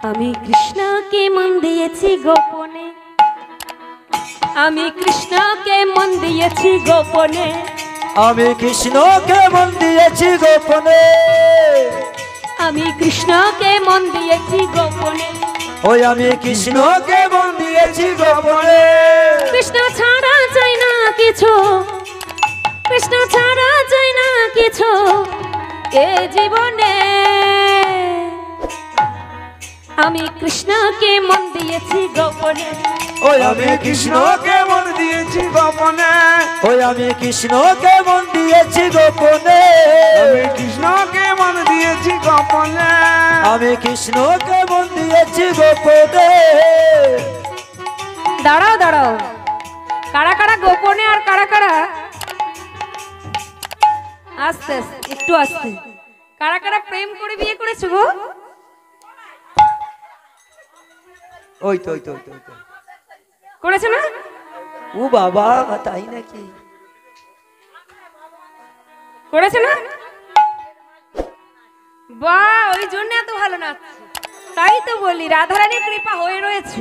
আমি কৃষ্ণকে মন দিয়েছি গোপনে, আমি কৃষ্ণকে মন দিয়েছি গোপনে, আমি কৃষ্ণকে মন দিয়েছি গোপনে, আমি কৃষ্ণকে মন দিয়েছি গোপনে, ওই আমি কৃষ্ণকে মন দিয়েছি গোপনে। কৃষ্ণ ছাড়া চাই না কিছু, কৃষ্ণ ছাড়া চাই না কিছু এ জীবনে, আমি কৃষ্ণকে মন দিয়েছি গোপনে, ওই আমি কৃষ্ণকে মন দিয়েছি গোপনে, ওই আমি কৃষ্ণকে মন দিয়েছি গোপনে, আমি কৃষ্ণকে মন দিয়েছি গোপনে, আমি কৃষ্ণকে মন দিয়েছি গোপনে। দাঁড়াও দাঁড়াও, কারা কারা গোপনে আর কারা কারা আস্তে আস্তে, একটু আস্তে, কারা কারা প্রেম করে বিয়ে করেছো গো? ওই তো ওই তো ওই তো ওই তো। করেছে না? ও বাবা, তাই নাকি? করেছে না? বাহ, ওই জন্য এত ভালো নাচছে। তাই তো বলি রাধারানীর কৃপা হয়ে রয়েছে।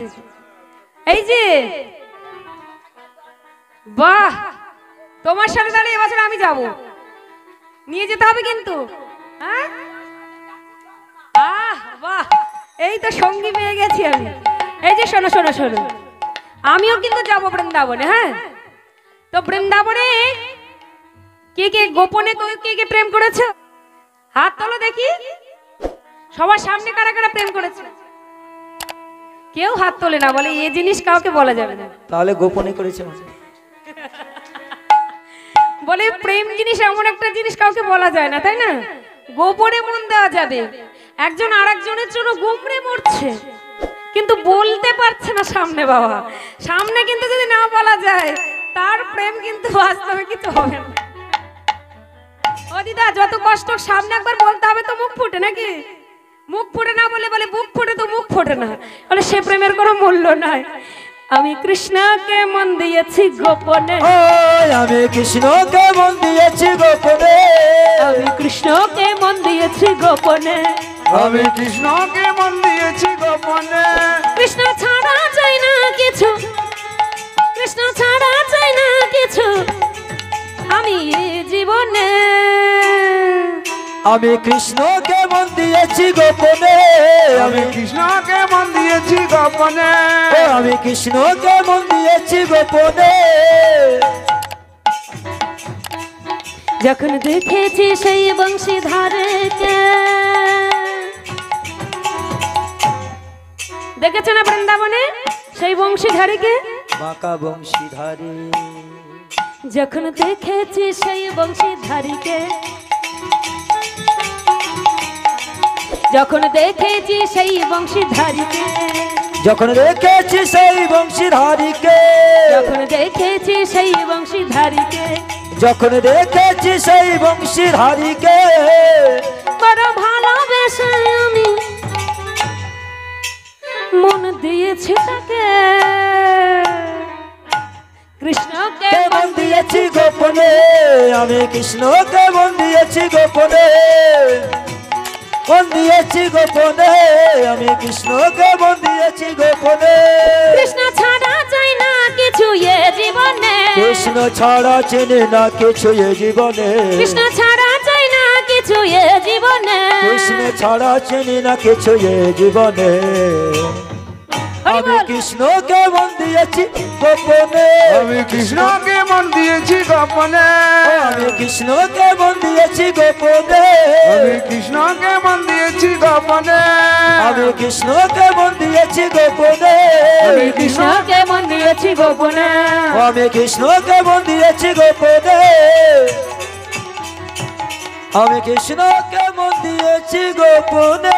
এই যে বাহ, তোমার সাথে তাহলে এবছর আমি যাব, নিয়ে যেতে হবে কিন্তু। হ্যাঁ, আহ বাহ, এই তো সঙ্গী পেয়ে গেছি আমি। এই যে শোনো শোনো শোনো, আমিও কিন্তু যাব বৃন্দাবনে। হ্যাঁ, তো বৃন্দাবনে কে কে গোপনে কে কে প্রেম করেছে হাত তোলো দেখি। সবার সামনে কারা কারা প্রেম করেছে? কেউ হাত তোলে না, বলে এই জিনিস কাউকে বলা যাবে না। তাহলে গোপনে করেছে, বলে প্রেম জিনিস এমন একটা জিনিস কাউকে বলা যায় না, তাই না? গোপনে মন দেওয়া যাবে। একজন আরেকজনের জন্য গুমড়ে মরছে, কিন্তু বলতে পারছে না সামনে। বাবা, সামনে কিন্তু যদি না বলা যায় তার প্রেম কিন্তু বাস্তবে কিছু হবে না। ও দিদা, যত কষ্ট সামনে একবার বলতে হবে তো মুখ ফুটে, নাকি? মুখ ফুটে না বলে বলে বুক ফুটে, তো মুখ ফুটে না, বলে সে প্রেমের কোনো মূল্য নাই। আমি কৃষ্ণকে মন দিয়েছি গোপনে, ওই আমি কৃষ্ণকে মন দিয়েছি গোপনে, আমি কৃষ্ণকে মন দিয়েছি গোপনে, আমি কৃষ্ণকে মন দিয়েছি গোপনে, কৃষ্ণ ছাড়া চাই না কিছু, কৃষ্ণ ছাড়া চাই না কিছু আমি জীবনে, আমি কৃষ্ণকে মন দিয়েছি গোপনে, আমি কৃষ্ণকে মন দিয়েছি গোপনে, আমি কৃষ্ণকে মন দিয়েছি গোপনে। যখন দেখেছি সেই বংশীধারকে, দেখেছে না বৃন্দাবনে সেই বংশীধারীকে? বাঁকা বংশীধারী, যখন দেখেছি সেই বংশীধারীকে, যখন দেখেছি সেই বংশীধারীকে, যখন দেখেছি সেই বংশীধারীকে, যখন দেখেছি সেই বংশীধারীকে, যখন দেখেছি সেই বংশীধারীকে, বড় ভালোবেসে আমি মন দিয়েছি তাকে, কৃষ্ণকে মন দিয়েছি গোপনে, আমি কৃষ্ণকে মন দিয়েছি গোপনে, মন দিয়েছি গোপনে, আমি কৃষ্ণকে মন দিয়েছি গোপনে। কৃষ্ণ ছাড়া চাই না কিছু এ জীবনে, কৃষ্ণ ছাড়া চেনে না কিছু এ জীবনে, কৃষ্ণ ছাড়া চাই না কিছু এ জীবনে, কৃষ্ণ ছাড়া চেনে না কিছু এ জীবনে। আমি কৃষ্ণকে মন দিয়েছি গোপনে, আমি কৃষ্ণকে মন দিয়েছি গোপনে, আমি কৃষ্ণকে মন দিয়েছি গোপনে, আমি কৃষ্ণকে মন দিয়েছি গোপনে, আমি কৃষ্ণকে মন দিয়েছি গোপনে, আমি কৃষ্ণকে মন দিয়েছি গোপনে, আমি কৃষ্ণকে মন দিয়েছি গোপনে, আমি কৃষ্ণকে মন দিয়েছি গোপনে।